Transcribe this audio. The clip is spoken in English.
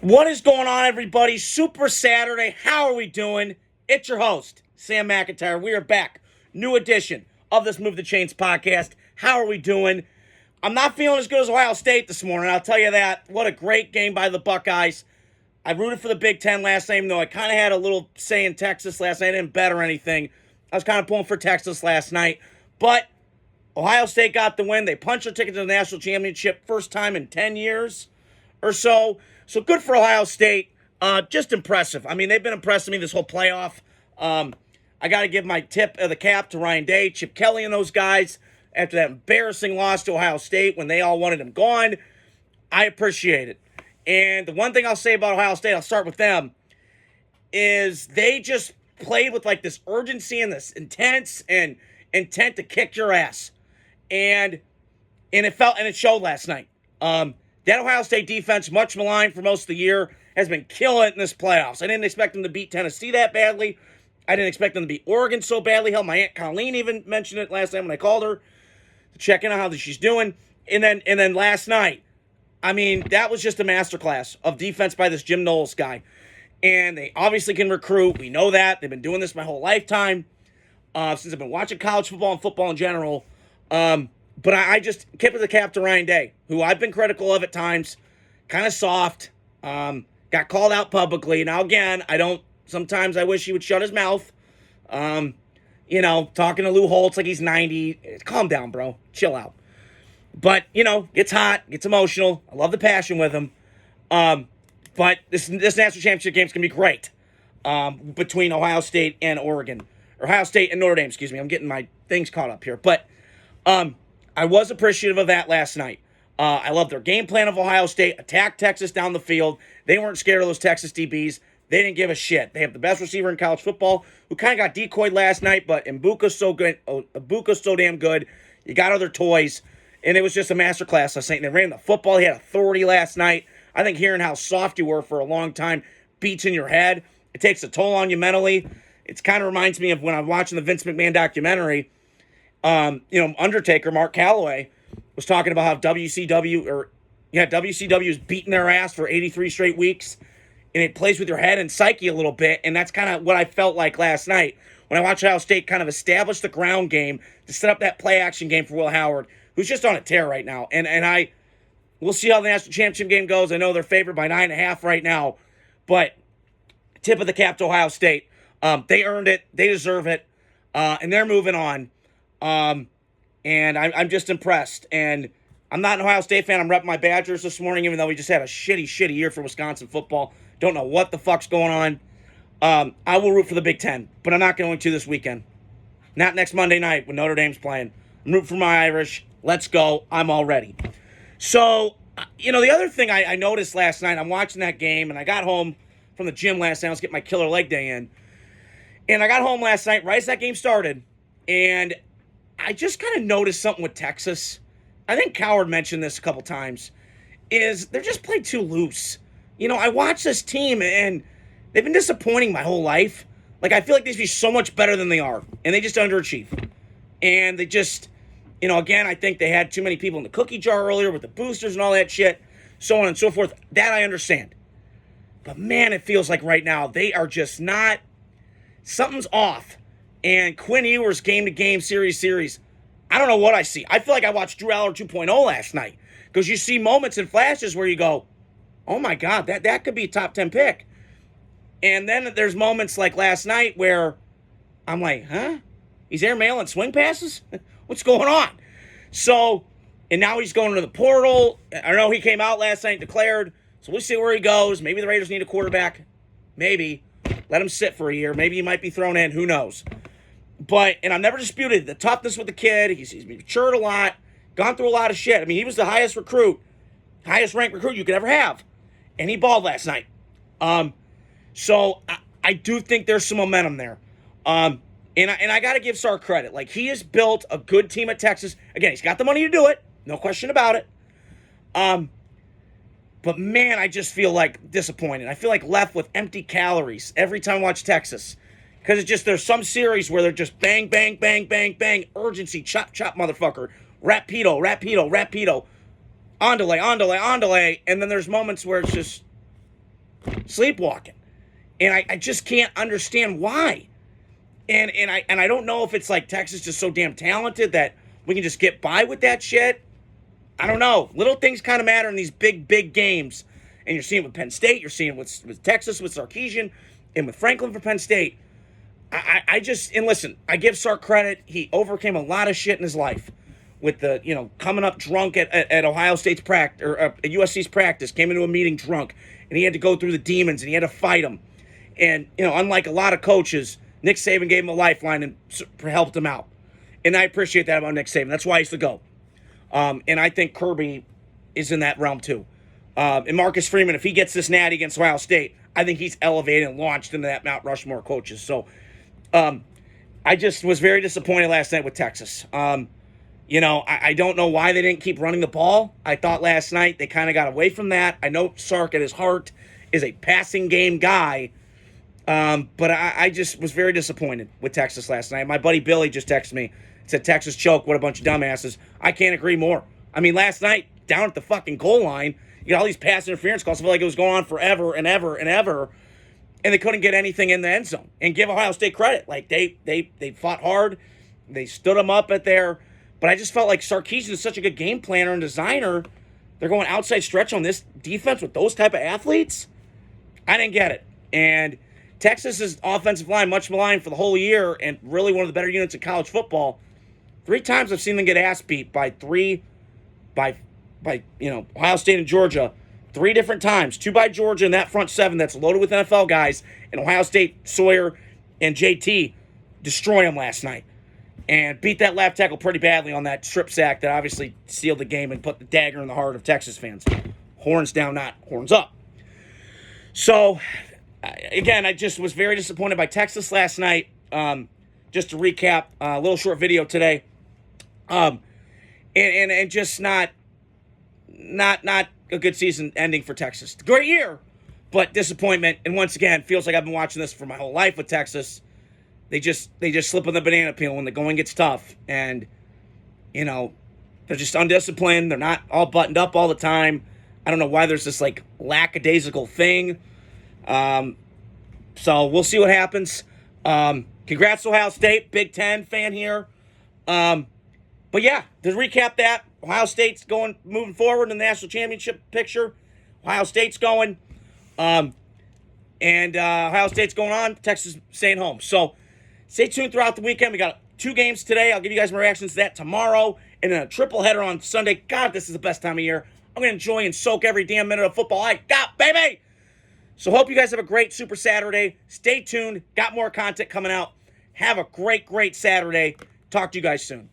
What is going on, everybody? Super Saturday. How are we doing? It's your host, Sam McIntyre. We are back. New edition of this Move the Chains podcast. How are we doing? I'm not feeling as good as Ohio State this morning. I'll tell you that. What a great game by the Buckeyes. I rooted for the Big Ten last night, even though I kind of had a little say in Texas last night. I didn't bet or anything. I was kind of pulling for Texas last night. But Ohio State got the win. They punched their ticket to the national championship, first time in 10 years or so. So good for Ohio State. Just impressive. I mean, they've been impressing me this whole playoff. I got to give my tip of the cap to Ryan Day, Chip Kelly, and those guys after that embarrassing loss to Ohio State when they all wanted him gone. I appreciate it. And the one thing I'll say about Ohio State, I'll start with them, is they just played with like this urgency and this intense and intent to kick your ass. And it showed last night. That Ohio State defense, much maligned for most of the year, has been killing it in this playoffs. I didn't expect them to beat Tennessee that badly. I didn't expect them to beat Oregon so badly. Hell, my Aunt Colleen even mentioned it last time when I called her to check in on how she's doing. And then last night, I mean, that was just a masterclass of defense by this Jim Knowles guy. And they obviously can recruit. We know that. They've been doing this my whole lifetime, since I've been watching college football and football in general. But I just tip of the cap to Ryan Day, who I've been critical of at times, kind of soft, got called out publicly. Now, again, sometimes I wish he would shut his mouth. Talking to Lou Holtz like he's 90. Calm down, bro. Chill out. But, gets hot, gets emotional. I love the passion with him. But this national championship game is going to be great between Ohio State and Oregon. Or Ohio State and Notre Dame, excuse me. I'm getting my things caught up here. But I was appreciative of that last night. I love their game plan of Ohio State. Attack Texas down the field. They weren't scared of those Texas DBs. They didn't give a shit. They have the best receiver in college football, who kind of got decoyed last night, but Mbuka's so good. Mbuka's so damn good. You got other toys, and it was just a masterclass last night. They ran the football. He had authority last night. I think hearing how soft you were for a long time beats in your head. It takes a toll on you mentally. It kind of reminds me of when I'm watching the Vince McMahon documentary. Undertaker, Mark Calloway, was talking about how WCW is beating their ass for 83 straight weeks, and it plays with your head and psyche a little bit, and that's kind of what I felt like last night when I watched Ohio State kind of establish the ground game to set up that play-action game for Will Howard, who's just on a tear right now, and we'll see how the national championship game goes. I know they're favored by 9.5 right now, but tip of the cap to Ohio State. They earned it, they deserve it, and they're moving on. And I'm just impressed. And I'm not an Ohio State fan. I'm repping my Badgers this morning, even though we just had a shitty year for Wisconsin football. Don't know what the fuck's going on. I will root for the Big Ten, but I'm not going to this weekend. Not next Monday night when Notre Dame's playing. I'm rooting for my Irish. Let's go. I'm all ready. So, the other thing I noticed last night, I'm watching that game, and I got home from the gym last night. I was getting my killer leg day in. And I got home last night right as that game started, and I just kind of noticed something with Texas. I think Coward mentioned this a couple times, is they're just playing too loose. I watch this team, and they've been disappointing my whole life. Like, I feel like they should be so much better than they are, and they just underachieve. And they just, again, I think they had too many people in the cookie jar earlier with the boosters and all that shit, so on and so forth. That I understand. But, man, it feels like right now they are just not, something's off. And Quinn Ewers game-to-game, series, I don't know what I see. I feel like I watched Drew Aller 2.0 last night. Because you see moments and flashes where you go, oh my God, that could be a top 10 pick. And then there's moments like last night where I'm like, huh? He's airmailing swing passes? What's going on? So, and now he's going to the portal. I know he came out last night and declared. So we'll see where he goes. Maybe the Raiders need a quarterback. Maybe. Let him sit for a year. Maybe he might be thrown in. Who knows? And I've never disputed the toughness with the kid. He's matured a lot, gone through a lot of shit. I mean, he was the highest ranked recruit you could ever have. And he balled last night. So I do think there's some momentum there. And I got to give Sark credit. Like, he has built a good team at Texas. Again, he's got the money to do it. No question about it. But, man, I just feel like disappointed. I feel like left with empty calories every time I watch Texas. Because it's just, there's some series where they're just bang, bang, bang, bang, bang, urgency, chop, chop, motherfucker, rapido, on delay, and then there's moments where it's just sleepwalking. And I just can't understand why. And I don't know if it's like Texas just so damn talented that we can just get by with that shit. I don't know. Little things kind of matter in these big games. And you're seeing it with Penn State. You're seeing it with Texas, with Sarkisian, and with Franklin for Penn State. And listen, I give Sark credit. He overcame a lot of shit in his life with the, coming up drunk at Ohio State's practice, or at USC's practice, came into a meeting drunk, and he had to go through the demons, and he had to fight them. And, unlike a lot of coaches, Nick Saban gave him a lifeline and helped him out. And I appreciate that about Nick Saban. That's why he's the GOAT. And I think Kirby is in that realm too. And Marcus Freeman, if he gets this natty against Ohio State, I think he's elevated and launched into that Mount Rushmore coaches. So I just was very disappointed last night with Texas. I don't know why they didn't keep running the ball. I thought last night they kind of got away from that. I know Sark at his heart is a passing game guy. But I just was very disappointed with Texas last night. My buddy Billy just texted me, said Texas choke, what a bunch of dumbasses. I can't agree more. I mean, last night, down at the fucking goal line, you got all these pass interference calls. I feel like it was going on forever and ever and ever, and they couldn't get anything in the end zone. And give Ohio State credit. Like, they fought hard. They stood them up at there. But I just felt like Sarkisian is such a good game planner and designer. They're going outside stretch on this defense with those type of athletes. I didn't get it. And Texas's offensive line, much maligned for the whole year, and really one of the better units in college football. 3 times I've seen them get ass beat by Ohio State and Georgia. 3 different times. 2 by Georgia in that front 7 that's loaded with NFL guys. And Ohio State, Sawyer, and JT destroy them last night. And beat that left tackle pretty badly on that strip sack that obviously sealed the game and put the dagger in the heart of Texas fans. Horns down, not horns up. So, again, I just was very disappointed by Texas last night. Just to recap, a little short video today. And just not a good season ending for Texas. Great year, but disappointment. And once again, feels like I've been watching this for my whole life with Texas. They just slip on the banana peel when the going gets tough. And, they're just undisciplined. They're not all buttoned up all the time. I don't know why there's this, lackadaisical thing. So we'll see what happens. Congrats to Ohio State. Big Ten fan here. But yeah, to recap that, Ohio State's moving forward in the national championship picture. Ohio State's going. And Ohio State's going on. Texas staying home. So stay tuned throughout the weekend. We got 2 games today. I'll give you guys my reactions to that tomorrow. And then a triple header on Sunday. God, this is the best time of year. I'm going to enjoy and soak every damn minute of football I got, baby! So hope you guys have a great Super Saturday. Stay tuned. Got more content coming out. Have a great Saturday. Talk to you guys soon.